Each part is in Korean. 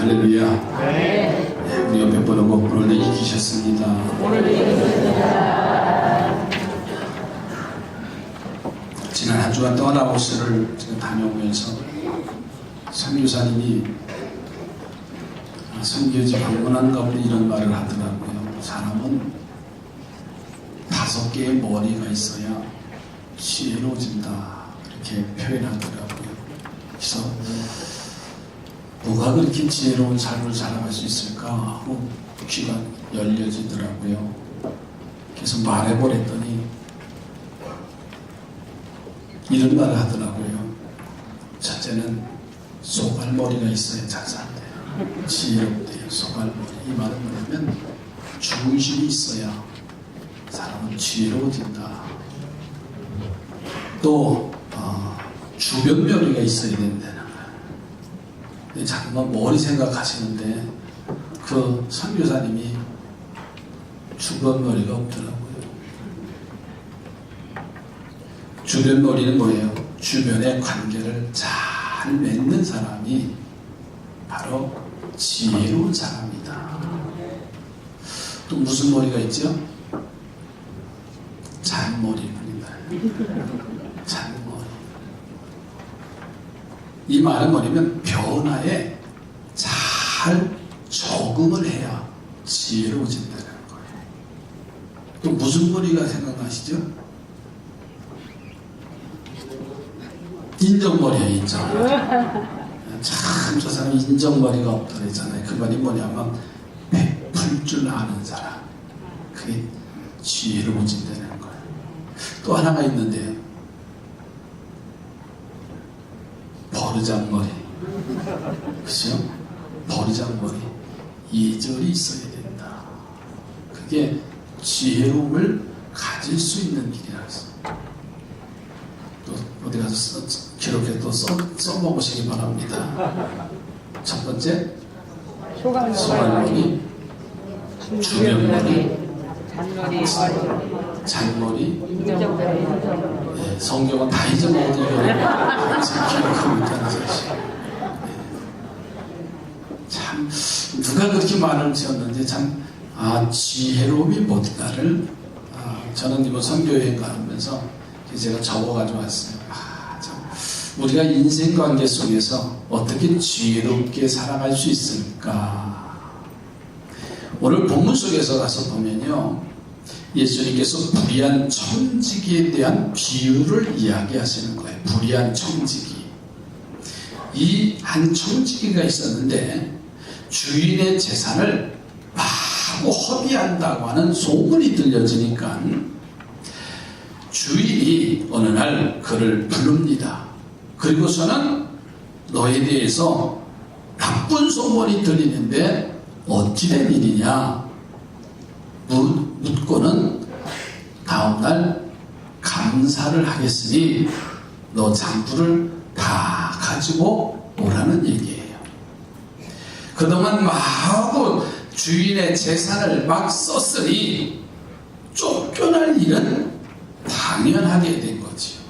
할렐루야. 네, 우리 옆에 보고 오늘도 이기셨습니다. 지난 한 주간 떠나오스를 제가 다녀오면서 선교사님이 선교지 방문한 가운데 이런 말을 하더라고요. 사람은 5개의 머리가 있어야 지혜로워진다, 이렇게 표현하더라고요. 그래서 누가 그렇게 지혜로운 삶을 살아갈 수 있을까 하고 귀가 열려지더라고요. 그래서 말해버렸더니 이런 말을 하더라고요. 첫째는 소갈머리가 있어야 잘 산대요. 지혜롭대요. 소갈머리. 이 말은 뭐냐면 중심이 있어야 사람은 지혜로워진다. 또 주변머리가 있어야 된다는 거예요. 자꾸만 머리 생각하시는데 그 선교사님이 주변머리가 없더라고요. 주변머리는 뭐예요? 주변의 관계를 잘 맺는 사람이 바로 지혜로운 사람이다. 또 무슨 머리가 있죠? 잔머리입니다. 잔머리. 이 말은 뭐냐면 변화에 잘 적응을 해야 지혜로워진다는 거예요. 또 무슨 머리가 생각나시죠? 인정머리예요. 인정머리. 참 저 사람이 인정머리가 없다 그랬잖아요. 그 말이 뭐냐면 베풀 줄 아는 사람. 그게 지혜로워진다는 거예요. 또 하나가 있는데요. 버르장머리. 그죠? 버르장머리. 예절이 있어야 된다. 그게 지혜로움을 가질 수 있는 길이라서. 또 어디 가서 기록해 또 써먹으시기 바랍니다. 첫 번째, 소갈머리, 주변머리, 잔머리. 네, 성경은 다 잊어먹어도 이거 기록하고 있다는 사실. 네. 참 누가 그렇게 말을 지었는지 참 지혜로움이 뭔가를 저는 이번 선교여행 가면서 제가 적어가지고 왔어요. 참 우리가 인생관계 속에서 어떻게 지혜롭게 살아갈 수 있을까? 오늘 본문 속에서 가서 보면요, 예수님께서 불의한 청지기에 대한 비유를 이야기하시는 거예요. 불의한 청지기. 이 한 청지기가 있었는데 주인의 재산을 마구 허비한다고 하는 소문이 들려지니까 주인이 어느 날 그를 부릅니다. 그리고서는 너에 대해서 나쁜 소문이 들리는데 어찌된 일이냐 묻고는 다음날 감사를 하겠으니 너 장부를 다 가지고 오라는 얘기예요. 그동안 마구 주인의 재산을 막 썼으니 쫓겨날 일은 당연하게 된 거지요.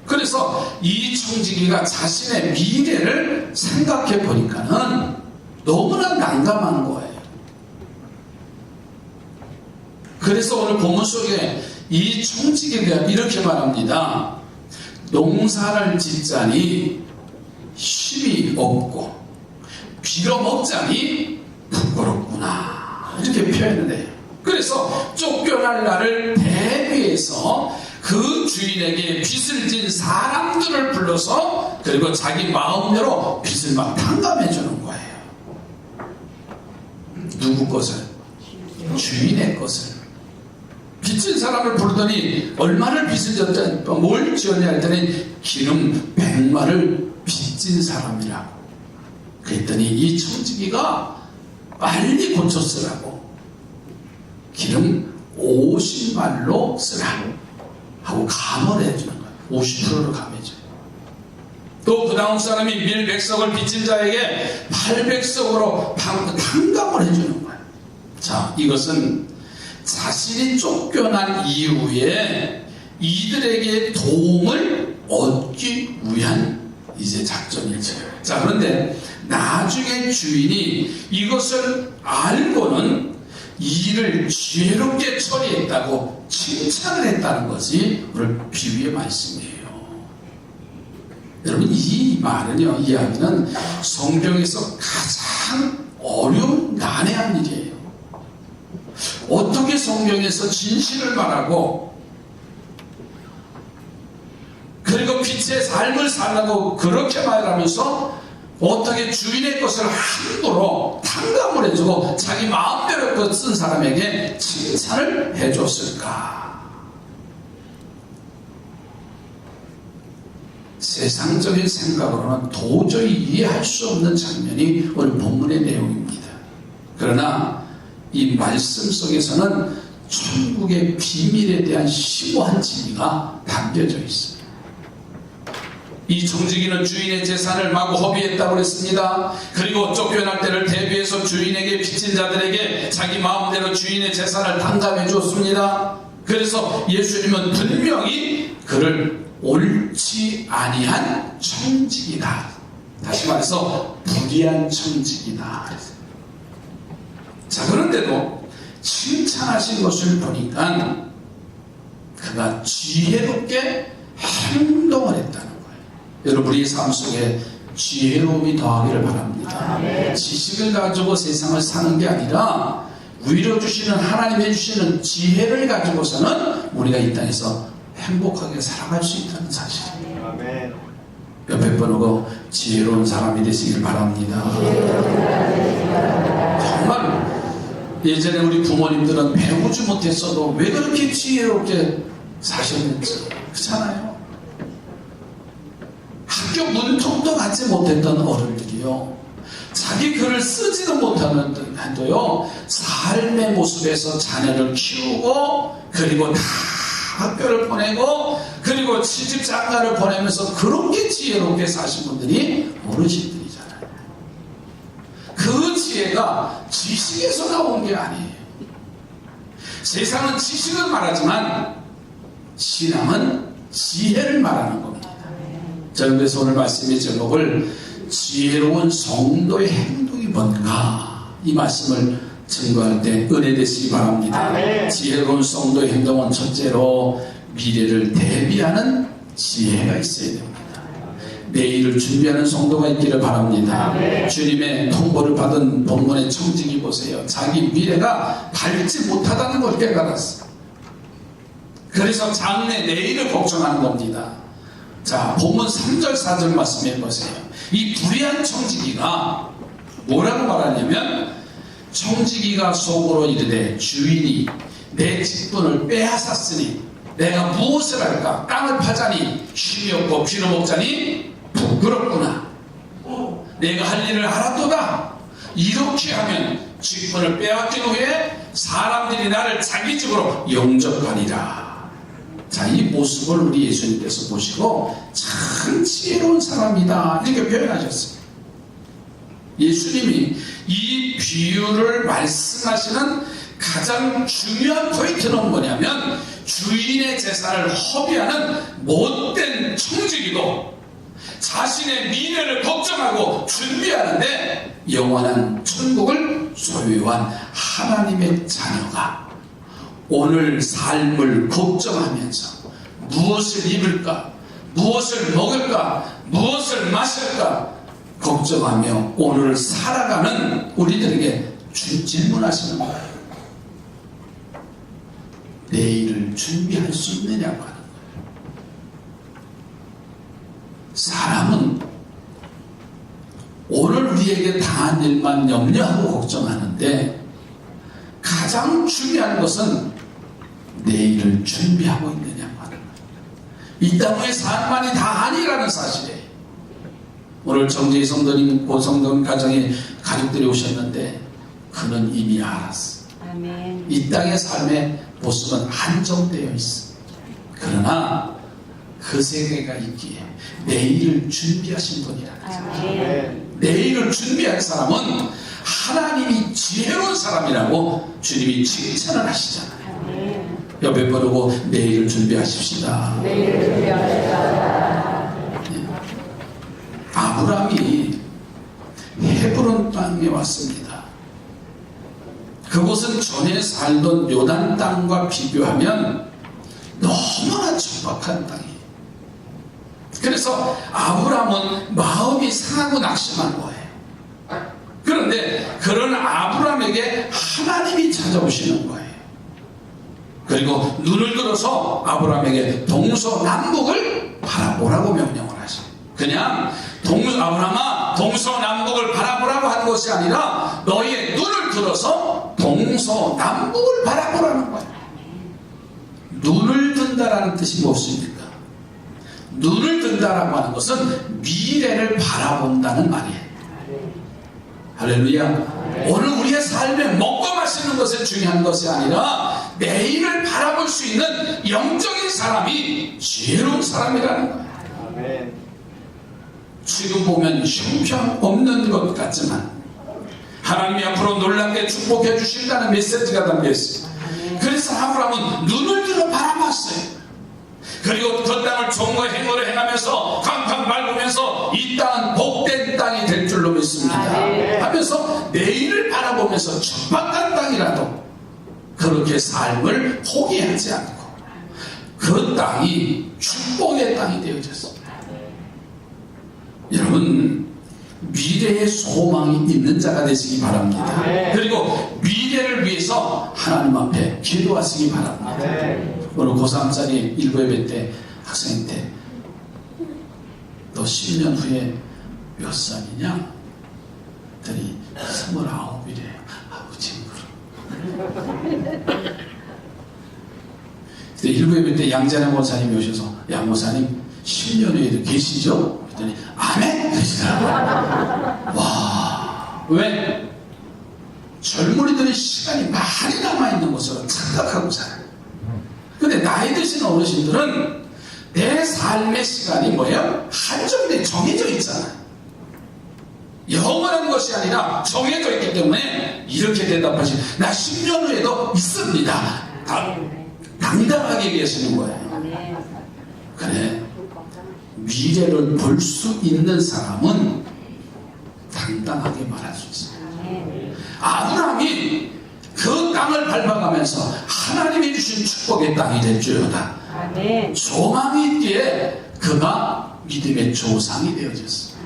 그래서 이 청지기가 자신의 미래를 생각해 보니까는 너무나 난감한 거예요. 그래서 오늘 본문 속에 이 청지기에 대한 이렇게 말합니다. 농사를 짓자니 힘이 없고 빌어먹자니 부끄럽구나, 이렇게 표현을 해요. 그래서 쫓겨날 날을 대비해서 그 주인에게 빚을 진 사람들을 불러서 그리고 자기 마음대로 빚을 막 탕감해 주는 거예요. 누구 것을? 주인의 것을. 빚진 사람을 부르더니 얼마를 빚을 졌다, 뭘 지었냐 했더니 기름 100마를 빚진 사람이라고. 그랬더니 이 청지기가 빨리 고쳐 쓰라고 기름 50말로 쓰라 하고 감을 해주는 거예요. 50%를 감해줘요. 또 그 다음 사람이 밀 100석을 빚진 자에게 800석으로 탕감을 해주는 거예요. 자, 이것은 자신이 쫓겨난 이후에 이들에게 도움을 얻기 위한 이제 작전을 쳐요. 자, 그런데 나중에 주인이 이것을 알고는 일을 지혜롭게 처리했다고 칭찬을 했다는 것이 오늘 비유의 말씀이에요. 여러분, 이 말은요, 이야기는 성경에서 가장 어려운 난해한 일이에요. 어떻게 성경에서 진실을 말하고 그리고 빛의 삶을 살라고 그렇게 말하면서 어떻게 주인의 것을 함부로 탕감을 해주고 자기 마음대로 쓴 사람에게 칭찬을 해줬을까? 세상적인 생각으로는 도저히 이해할 수 없는 장면이 오늘 본문의 내용입니다. 그러나 이 말씀 속에서는 천국의 비밀에 대한 심오한 진리가 담겨져 있습니다. 이 청지기는 주인의 재산을 마구 허비했다고 했습니다. 그리고 쫓겨날 때를 대비해서 주인에게 빚진 자들에게 자기 마음대로 주인의 재산을 탕감해 줬습니다. 그래서 예수님은 분명히 그를 옳지 아니한 청지기다, 다시 말해서 불의한 청지기다. 자, 그런데도 칭찬하신 것을 보니까 그가 지혜롭게 행동을 했다는 거예요. 여러분, 우리 삶 속에 지혜로움이 더하기를 바랍니다. 지식을 가지고 세상을 사는 게 아니라 위로 주시는 하나님이 주시는 지혜를 가지고서는 우리가 이 땅에서 행복하게 살아갈 수 있다는 사실. 옆에 분하고 지혜로운 사람이 되시길 바랍니다. 정말 예전에 우리 부모님들은 배우지 못했어도 왜 그렇게 지혜롭게 사셨는지, 그렇잖아요. 학교 문통도 갖지 못했던 어른들이요, 자기 글을 쓰지도 못하는데도요 삶의 모습에서 자녀를 키우고 그리고 다 학교를 보내고 그리고 시집 장가를 보내면서 그렇게 지혜롭게 사신 분들이 어르신들이잖아요. 그 지혜가 지식에서 나온 게 아니에요. 세상은 지식을 말하지만 신앙은 지혜를 말하는 겁니다. 저는 그래서 오늘 말씀의 제목을 지혜로운 성도의 행동이 뭔가, 이 말씀을 증거할 때 은혜 되시기 바랍니다. 지혜로운 성도의 행동은 첫째로 미래를 대비하는 지혜가 있어야 됩니다. 내일을 준비하는 성도가 있기를 바랍니다. 주님의 통보를 받은 본문의 청지기 보세요. 자기 미래가 밝지 못하다는 걸 깨달았어요. 그래서 장래 내일을 걱정하는 겁니다. 자, 본문 3절 4절 말씀해 보세요. 이 불의한 청지기가 뭐라고 말하냐면, 청지기가 속으로 이르되 주인이 내 직분을 빼앗았으니 내가 무엇을 할까? 땅을 파자니 쉼이 없고 피로 먹자니 부끄럽구나. 내가 할 일을 알았도다. 이렇게 하면 직분을 빼앗긴 후에 사람들이 나를 자기 집으로 영접하리라. 자, 이 모습을 우리 예수님께서 보시고 참 지혜로운 사람이다, 이렇게 표현하셨어요. 예수님이 이 비유를 말씀하시는 가장 중요한 포인트는 뭐냐면, 주인의 재산을 허비하는 못된 청지기도 자신의 미래를 걱정하고 준비하는데 영원한 천국을 소유한 하나님의 자녀가 오늘 삶을 걱정하면서 무엇을 입을까, 무엇을 먹을까, 무엇을 마실까 걱정하며 오늘을 살아가는 우리들에게 질문하시는 거예요. 내일을 준비할 수 있느냐고 하는 거예요. 사람은 오늘 우리에게 당한 일만 염려하고 걱정하는데 가장 중요한 것은 내일을 준비하고 있느냐고 하는 거예요. 이 땅의 삶만이 다 아니라는 사실이에요. 오늘 정재희 성도님, 고성도님 가정에 가족들이 오셨는데 그는 이미 알았어. 아멘. 이 땅의 삶의 모습은 한정되어 있어. 그러나 그 세계가 있기에 내일을 준비하신 분이라는 거예요. 내일을 준비할 사람은 하나님이 지혜로운 사람이라고 주님이 칭찬을 하시잖아요. 옆에 보고 내일을 준비하십시다. 내일을 준비하십시다. 새로운 땅에 왔습니다. 그곳은 전에 살던 요단 땅과 비교하면 너무나 척박한 땅이에요. 그래서 아브람은 마음이 상하고 낙심한 거예요. 그런데 그런 아브람에게 하나님이 찾아오시는 거예요. 그리고 눈을 들어서 아브람에게 동서남북을 바라보라고 명령을 하셔요. 그냥 아브람아 동서남북을 바라보라고 하는 것이 아니라 너희의 눈을 들어서 동서남북을 바라보라는 거예요. 눈을 든다라는 뜻이 무엇입니까? 눈을 든다라고 하는 것은 미래를 바라본다는 말이에요. 할렐루야. 오늘 우리의 삶에 먹고 마시는 것이 중요한 것이 아니라 내일을 바라볼 수 있는 영적인 사람이 지혜로운 사람이라는 거예요. 지금 보면 형편없는 것 같지만 하나님이 앞으로 놀랍게 축복해 주신다는 메시지가 담겨 있습니다. 그래서 아브람은 눈을 들어 바라봤어요. 그리고 그 땅을 종과 행위를 행하면서 캄캄 밟으면서 이 땅은 복된 땅이 될 줄로 믿습니다 하면서 내일을 바라보면서 척박한 땅이라도 그렇게 삶을 포기하지 않고 그 땅이 축복의 땅이 되어졌습니다. 여러분, 미래의 소망이 있는 자가 되시기 바랍니다. 그리고 미래를 위해서 하나님 앞에 기도하시기 바랍니다. 오늘 고3짜리 1부예배 때 학생 때 너 10년 후에 몇 살이냐? 그랬더니 29이래요. 아우 징그러. 그때 1부예배 때 양자량 목사님이 오셔서 양 목사님 10년 후에도 계시죠? 그랬더니 아멘! 그러시더라고요. 와, 왜? 젊은이들의 시간이 많이 남아있는 것으로 착각하고 살아요. 근데 나이 드신 어르신들은 내 삶의 시간이 뭐예요? 한정돼 정해져 있잖아요. 영원한 것이 아니라 정해져 있기 때문에 이렇게 대답하시 나 10년 후에도 있습니다. 당당하게 계시는 거예요. 그래, 미래를 볼 수 있는 사람은 당당하게 말할 수 있어요. 아브라함이 그 땅을 밟아가면서 하나님이 주신 축복의 땅이 될 줄이다. 소망이 있기에 그가 믿음의 조상이 되어졌습니다.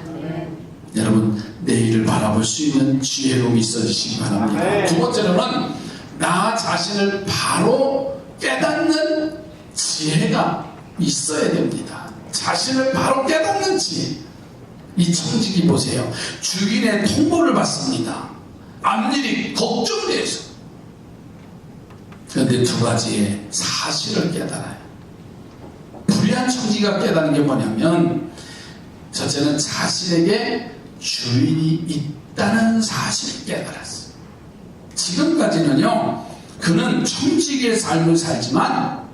여러분, 내일을 바라볼 수 있는 지혜로움이 있어지시기 바랍니다. 두 번째로는 나 자신을 바로 깨닫는 지혜가 있어야 됩니다. 자신을 바로 깨닫는 지혜. 이 청지기 보세요. 주인의 통보를 받습니다. 앞일이 걱정돼서. 그런데 두 가지의 사실을 깨달아요. 불의한 청지기가 깨닫는 게 뭐냐면, 첫째는 자신에게 주인이 있다는 사실을 깨달았어요. 지금까지는요, 그는 청지기의 삶을 살지만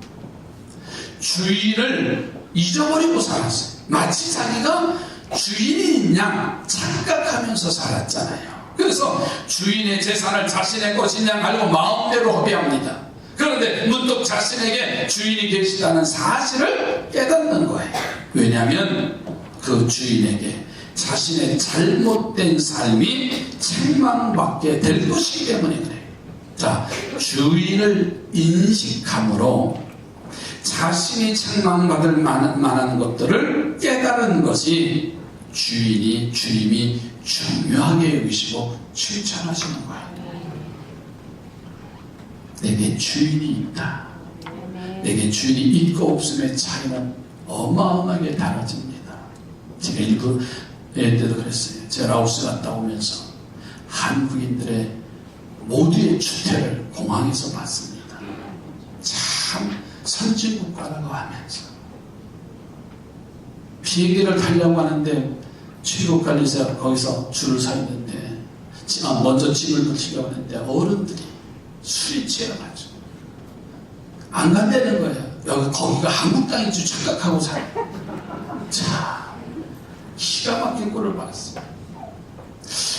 주인을 잊어버리고 살았어요. 마치 자기가 주인인 양 착각하면서 살았잖아요. 그래서 주인의 재산을 자신의 것인 양 알고 마음대로 허비합니다. 그런데 문득 자신에게 주인이 계시다는 사실을 깨닫는 거예요. 왜냐하면 그 주인에게 자신의 잘못된 삶이 책망받게 될 것이기 때문에 그래요. 자, 주인을 인식함으로 자신이 책망받을 만한 것들을 깨달은 것이 주님이 중요하게 여기시고 칭찬하시는 거예요. 내게 주인이 있다. 내게 주인이 있고 없음의 차이는 어마어마하게 달라집니다. 제가 일부 때도 그랬어요. 제가 라오스 갔다 오면서 한국인들의 모두의 추태를 공항에서 봤습니다. 참 선진국가라고 하면서 비행기를 타려고 하는데 출국 관리사 거기서 줄을 서 있는데 먼저 짐을 붙이려고 하는데 어른들이 술이 취해가지고 안 간다는 거예요. 거기가 한국 땅인 줄 착각하고 살아요. 자, 기가 막힌 꼴을 봤어요.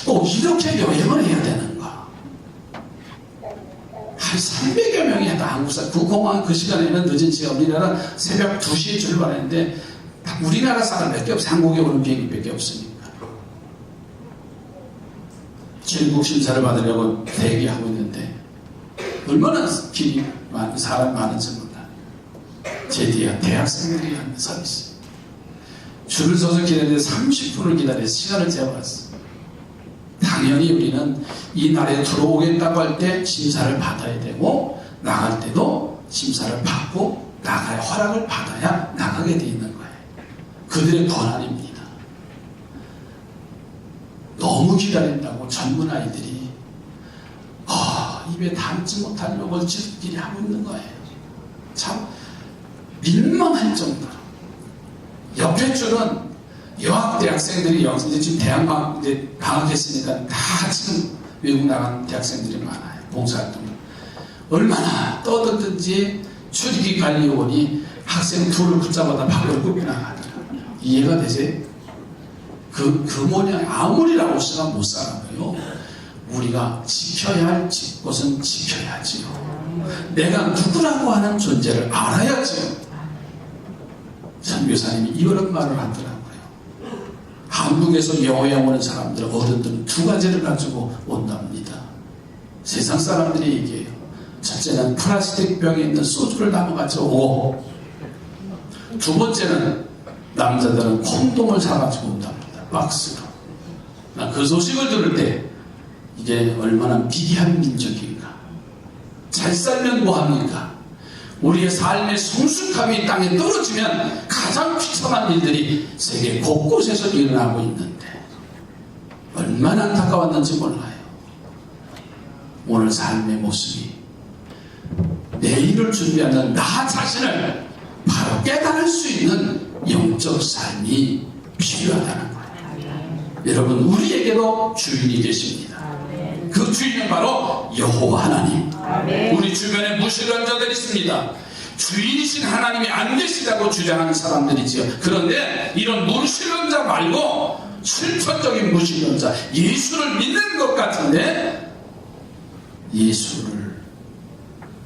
이렇게 여행을 해야 되는가? 한 300여 명이 한국 사람. 그 공항 그 시간에는 늦은 시간, 우리나라 새벽 2시에 출발했는데 우리나라 사람 몇 개 없어요. 한국에 오는 비행기 몇 개 없으니까. 전국 심사를 받으려고 대기하고 있는데 얼마나 길이 많은 사람 많은지 몰라. 제 뒤에 대학생들이 서 있어요. 줄을 서서 기다리는데 30분을 기다려서 시간을 재봤어. 당연히 우리는 이 날에 들어오겠다고 할 때 심사를 받아야 되고 나갈 때도 심사를 받고 나가야 허락을 받아야 나가게 돼 있는 거예요. 그들의 권한입니다. 너무 기다린다고 젊은 아이들이 입에 담지 못할 욕을 지들끼리 하고 있는 거예요. 참 민망할 정도로. 옆에 줄은 여학대학생들이 이제 지금 대학 이제 방학했으니까 다 지금 외국 나간 대학생들이 많아요. 봉사활동. 얼마나 떠들든지 출입기 관리요원이 학생 둘을 붙잡아다 밖으로 끌고 나가더라고요. 이해가 되세요? 그 모양 아무리 라오스가 못 살아도요. 우리가 지켜야 할 것은 지켜야지요. 내가 누구라고 하는 존재를 알아야지요. 선교사님이 이런 말을 하더라고요. 한국에서 여호야 오는 사람들, 어른들은 두 가지를 가지고 온답니다. 세상 사람들이 얘기해요. 첫째는 플라스틱 병에 있는 소주를 담아가지고 오고, 두 번째는 남자들은 콘돔을 사가지고 온답니다. 박스로. 난 그 소식을 들을 때 이게 얼마나 미개한 민족인가. 잘 살면 뭐합니까? 우리의 삶의 성숙함이 땅에 떨어지면 가장 비참한 일들이 세계 곳곳에서 일어나고 있는데 얼마나 안타까웠는지 몰라요. 오늘 삶의 모습이 내일을 준비하는 나 자신을 바로 깨달을 수 있는 영적 삶이 필요하다는 거예요. 여러분, 우리에게도 주인이 계십니다. 그 주인은 바로 여호와 하나님. 우리 주변에 무신론자들이 있습니다. 주인이신 하나님이 안 계시다고 주장하는 사람들이지요. 그런데 이런 무신론자 말고 실천적인 무신론자, 예수를 믿는 것 같은데 예수를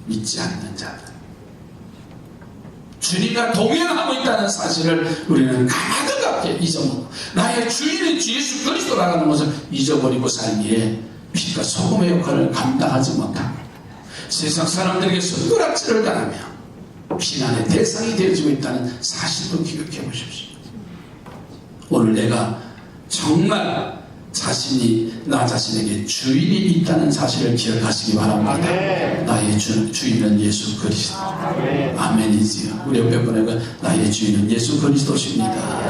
믿지 않는 자들, 주님과 동행하고 있다는 사실을 우리는 가득하게 잊어먹고 나의 주인은 예수 그리스도라는 것을 잊어버리고 살기에 빛과 소금의 역할을 감당하지 못하고 세상 사람들에게 손가락질을 당하며 비난의 대상이 되어지고 있다는 사실도 기억해 보십시오. 오늘 내가 정말 나 자신에게 주인이 있다는 사실을 기억하시기 바랍니다. 나의 주인은 예수 그리스도. 아멘이지요. 우리 옆에 분에게 나의 주인은 예수 그리스도십니다.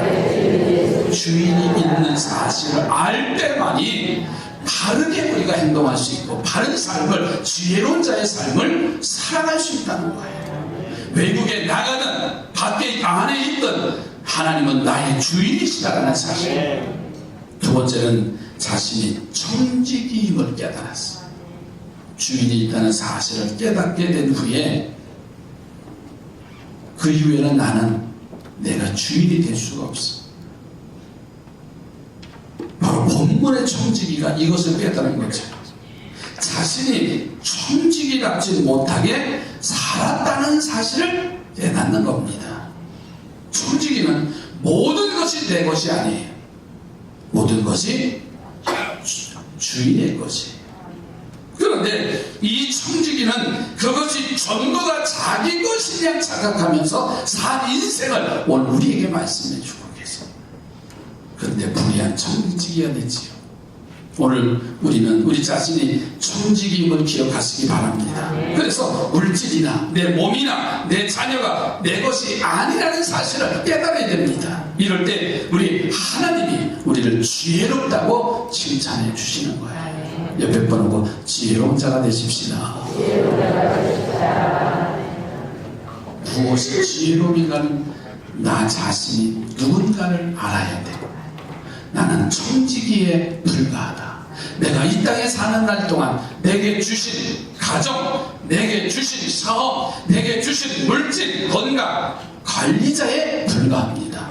주인이 있는 사실을 알 때만이 바르게 우리가 행동할 수 있고 바른 삶을, 지혜로운 자의 삶을 살아갈 수 있다는 거예요. 외국에 나가든 밖에 안에 있든 하나님은 나의 주인이시다라는 사실. 두 번째는 자신이 청지기임을 깨달았어. 주인이 있다는 사실을 깨닫게 된 후에 그 이후에는 나는 내가 주인이 될 수가 없어. 바로 본문의 청지기가 이것을 깨달은 거죠. 자신이 청지기답지 못하게 살았다는 사실을 깨닫는 겁니다. 청지기는 모든 것이 내 것이 아니에요. 모든 것이 주인의 것이에요. 그런데 이 청지기는 그것이 전부 다 자기 것이냐 착각하면서 산 인생을 오늘 우리에게 말씀해 주고 계세요. 그런데 불의한 청지기가 되지요. 오늘 우리는 우리 자신이 청지기임을 기억하시기 바랍니다. 그래서 물질이나 내 몸이나 내 자녀가 내 것이 아니라는 사실을 깨달아야 됩니다. 이럴 때 우리 하나님이 우리를 지혜롭다고 칭찬해 주시는 거예요. 옆에 번호고 지혜로운 자가 되십시다. 무엇이 지혜로운가는 나 자신이 누군가를 알아야 돼. 나는 청지기에 불과하다. 내가 이 땅에 사는 날 동안 내게 주신 가정, 내게 주신 사업, 내게 주신 물질, 건강, 관리자에 불과합니다.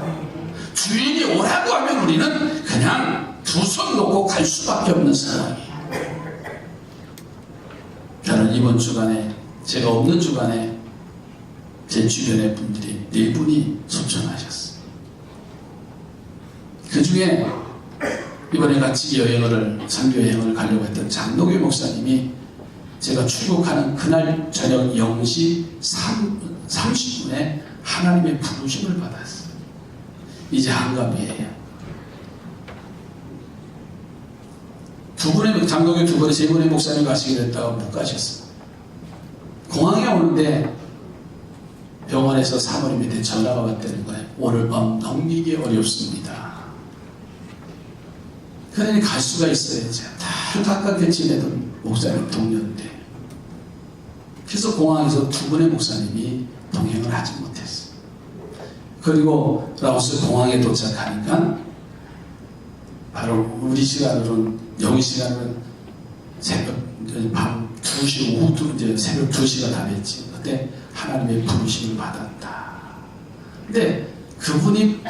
주인이 오라고 하면 우리는 그냥 두 손 놓고 갈 수밖에 없는 상황이에요. 저는 이번 주간에, 제가 없는 주간에 제 주변의 분들이 4분이 소천하셨어요. 그 중에 이번에 같이 선교 여행을 가려고 했던 장노규 목사님이 제가 출국하는 그날 저녁 0시 30분에 하나님의 부르심을 받았어요. 이제 한갑이에요. 장노규 두 분의 세 분의 목사님 가시게 됐다가 못 가셨어요. 공항에 오는데 병원에서 사모님한테 전화가 왔다는 거예요. 오늘 밤 넘기기 어렵습니다. 그러니 갈 수가 있어야지. 다 가깝게 지내던 목사님 동료인데. 그래서 공항에서 두 분의 목사님이 동행을 하지 못했어요. 그리고 라오스 공항에 도착하니까 바로 우리 시간으로는, 영희 시간은 밤 2시, 오후 이제 새벽 2시가 다 됐지. 그때 하나님의 부르심을 받았다. 근데 그분이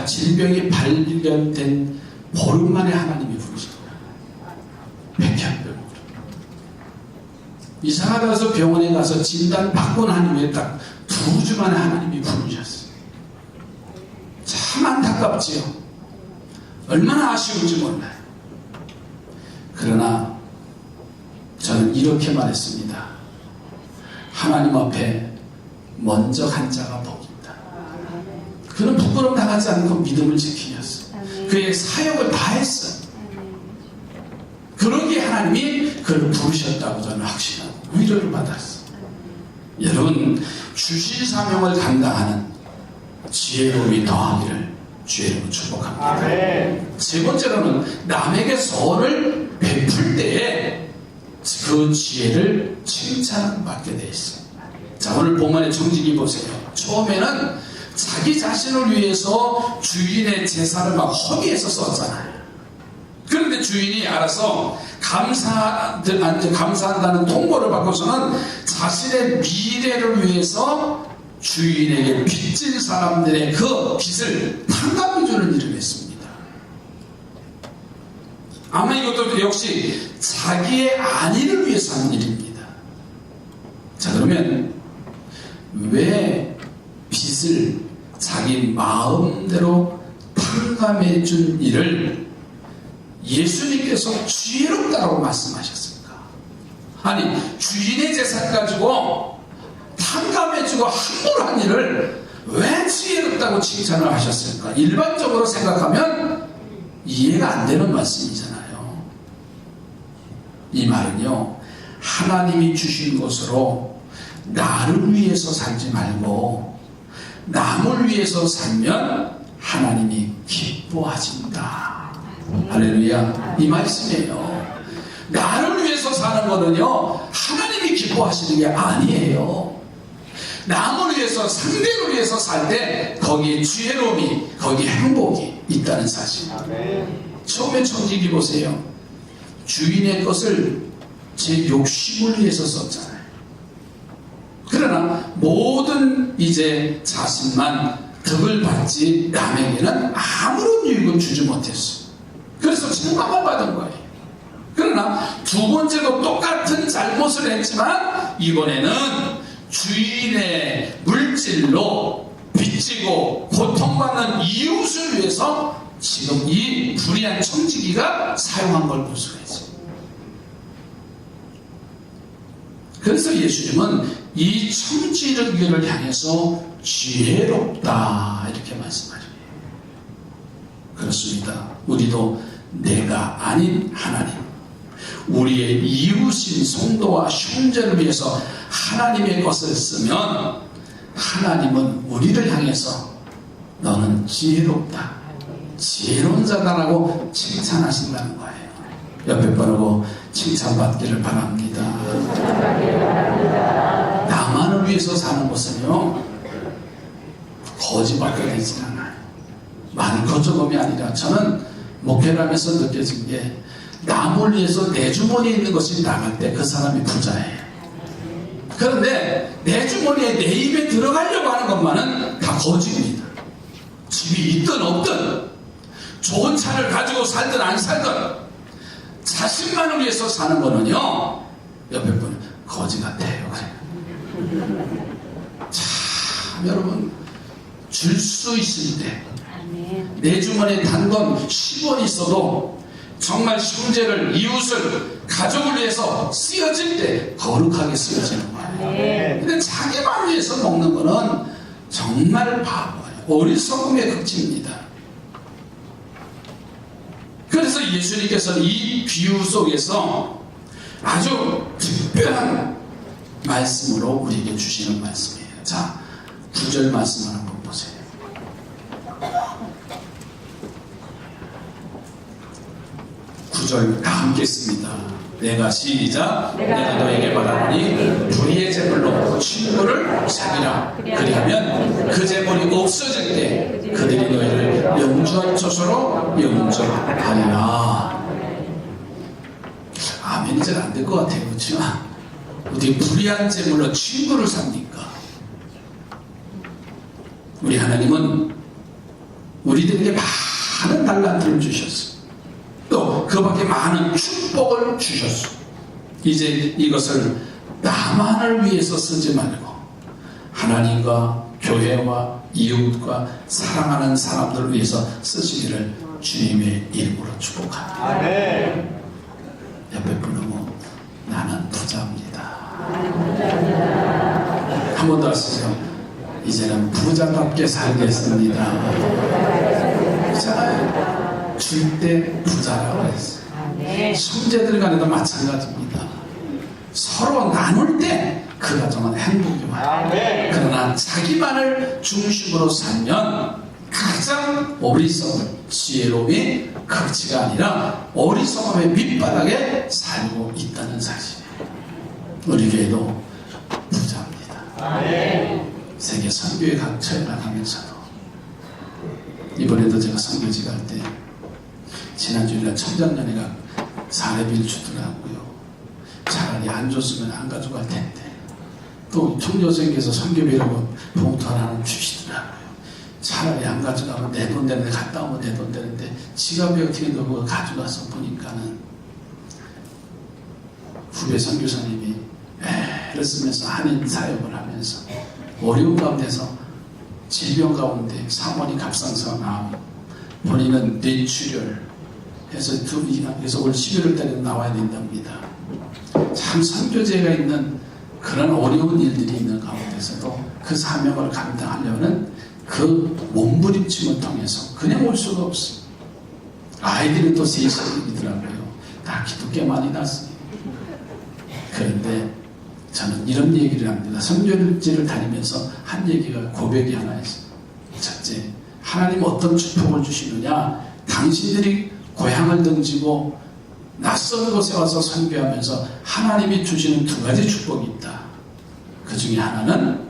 질병이 발견된 보름 만에 하나님이 부르셨다. 백혈병으로. 이사가 가서 병원에 가서 진단 받고 난 후에 딱 2주 만에 하나님이 부르셨어요. 참 안타깝지요. 얼마나 아쉬운지 몰라요. 그러나 저는 이렇게 말했습니다. 하나님 앞에 먼저 간 자가 복이다. 그는 부끄러움 당하지 않고 믿음을 지키셨어. 그의 사역을 다 했어. 그러기에 하나님이 그를 부르셨다고 저는 확신하고 위로를 받았어. 여러분, 주신 사명을 감당하는 지혜로움이 더하기를 주의 이름으로 축복합니다. 세 번째로는 남에게 선을 베풀 때에 그 지혜를 칭찬받게 되어 있습니다. 자, 오늘 본문의 정직이 보세요. 처음에는 자기 자신을 위해서 주인의 재산을 막 허비해서 썼잖아요. 그런데 주인이 알아서 감사한다는 통보를 받고서는 자신의 미래를 위해서 주인에게 빚진 사람들의 그 빚을 탕감해주는 일을 했습니다. 아마 이것도 역시 자기의 안위를 위해서 하는 일입니다. 자, 그러면 왜 빚을 자기 마음대로 탕감해 준 일을 예수님께서 지혜롭다고 말씀하셨습니까? 아니, 주인의 재산 가지고 탕감해주고 함부로 한 일을 왜 지혜롭다고 칭찬을 하셨을까? 일반적으로 생각하면 이해가 안 되는 말씀이잖아요. 이 말은요, 하나님이 주신 것으로 나를 위해서 살지 말고 남을 위해서 살면 하나님이 기뻐하신다. 할렐루야. 이 말씀이에요. 나를 위해서 사는 거는요, 하나님이 기뻐하시는 게 아니에요. 남을 위해서, 상대를 위해서 살 때 거기에 지혜로움이, 거기에 행복이 있다는 사실. 처음에 청지기 보세요. 주인의 것을 제 욕심을 위해서 썼잖아요. 그러나 모든 이제 자신만 덕을 받지 남에게는 아무런 유익을 주지 못했어요. 그래서 책망을 받은 거예요. 그러나 두 번째도 똑같은 잘못을 했지만 이번에는 주인의 물질로 빚지고 고통받는 이웃을 위해서 지금 이 불의한 청지기가 사용한 걸 볼 수가 있어요. 그래서 예수님은 이 청지기를 향해서 지혜롭다 이렇게 말씀하셔요. 그렇습니다. 우리도 내가 아닌 하나님, 우리의 이웃인 성도와 형제를 위해서 하나님의 것을 쓰면 하나님은 우리를 향해서 너는 지혜롭다, 지혜로운 자다라고 칭찬하신다는 거예요. 옆에 분하고 칭찬받기를 바랍니다. 나만을 위해서 사는 것은요, 거짓말이 되지 않아요. 많고 조금이 아니라 저는 목회를 하면서 느껴진 게 남을 위해서 내 주머니에 있는 것이 나갈 때 그 사람이 부자예요. 그런데 내 주머니에 내 입에 들어가려고 하는 것만은 다 거짓입니다. 집이 있든 없든 좋은 차를 가지고 살든 안 살든 자신만을 위해서 사는 거는요, 옆에 분은 거지 같아요. 참 여러분, 줄 수 있을 때 내 주머니에 단돈 10원 있어도 정말 형제를, 이웃을, 가족을 위해서 쓰여질 때 거룩하게 쓰여지는 거예요. 근데 자기만 위해서 먹는 거는 정말 바보예요. 어리석음의 극치입니다. 그래서 예수님께서는 이 비유 속에서 아주 특별한 말씀으로 우리에게 주시는 말씀이에요. 자, 9절 말씀을 한번 보세요. 9절 다 함께 씁니다. 내가 시작. 내가 너에게 말하노니 불의의 제물로 친구를 사귀라. 그리하면 그 제물이 없어질 때 그들이 너희를 영주한 처소로 영접하리라. 아멘이 잘 안 될 것 같아요. 그렇죠? 어떻게 불의한 제물로 친구를 삽니까? 우리 하나님은 우리들에게 많은 달란트를 주셨어요. 또 그 밖에 많은 축복을 주셨어. 이제 이것을 나만을 위해서 쓰지 말고 하나님과 교회와 이웃과 사랑하는 사람들을 위해서 쓰시기를 주님의 이름으로 축복합니다. 옆에 분은 나는 부자입니다. 한 번 더 하시죠. 이제는 부자답게 살겠습니다. 부자예요. 줄 때 부자라고 했어요. 형제들 간에도 마찬가지입니다. 서로 나눌 때 그 가정은 행복이 와요. 그러나 자기만을 중심으로 살면 가장 어리석은 지혜로움이 극치가 아니라 어리석음의 밑바닥에 살고 있다는 사실이에요. 우리 교회도 부자입니다. 세계 선교회 각처에 나가면서도 이번에도 제가 선교지 갈 때 지난주에 청장년회가 사례비를 주더라고요. 차라리 안 줬으면 안 가져갈 텐데 또 총조선께서 선교비라고 봉투 하나는 주시더라고요. 차라리 안 가져가면 내 돈 되는데 갔다 오면 내 돈 되는데 지갑에 어떻게 넣고 가져가서 보니까는 후배 선교사님이 애를 쓰면서 한인 사역을 하면서 어려운 가운데서 질병 가운데 사모니 갑상선 암 본인은 뇌출혈 해서 그래서 올 11월 달에 나와야 된답니다. 참 선교제가 있는 그런 어려운 일들이 있는 가운데서도 그 사명을 감당하려는 그 몸부림침을 통해서 그냥 올 수가 없어요. 아이들은 또 세시이더라고요. 다 기도 꽤 많이 났어요. 그런데 저는 이런 얘기를 합니다. 선교지를 다니면서 한 얘기가 고백이 하나 있어요. 첫째, 하나님 어떤 축복을 주시느냐? 당신들이 고향을 등지고 낯선 곳에 와서 선교하면서 하나님이 주시는 두 가지 축복이 있다. 그 중에 하나는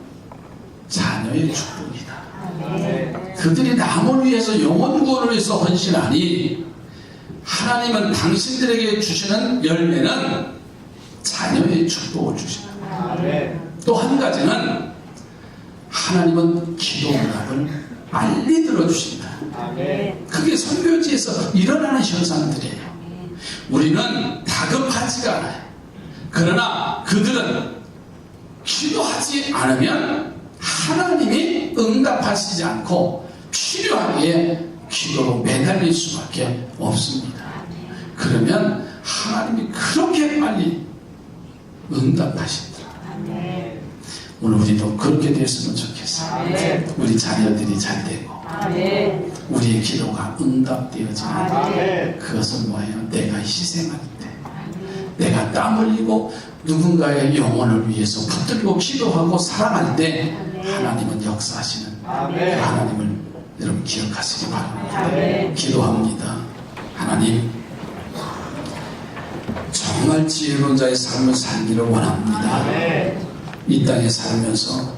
자녀의 축복이다. 그들이 남을 위해서 영혼 구원을 위해서 헌신하니 하나님은 당신들에게 주시는 열매는 자녀의 축복을 주신다. 또 한 가지는 하나님은 기도 응답을 빨리 들어주신다. 그게 선교지에서 일어나는 현상들이에요. 우리는 다급하지가 않아요. 그러나 그들은 기도하지 않으면 하나님이 응답하시지 않고 필요하기에 기도로 매달릴 수밖에 없습니다. 그러면 하나님이 그렇게 빨리 응답하신다. 오늘 우리도 그렇게 됐으면 좋겠어요. 우리 자녀들이 잘 되고 우리의 기도가 응답되어지는 그것은 뭐예요? 내가 희생할 때 내가 땀 흘리고 누군가의 영혼을 위해서 붙들고 기도하고 사랑할 때 하나님은 역사하시는 그 하나님을 여러분 기억하시기 바랍니다. 기도합니다. 하나님, 정말 지혜로운 자의 삶을 살기를 원합니다. 이 땅에 살면서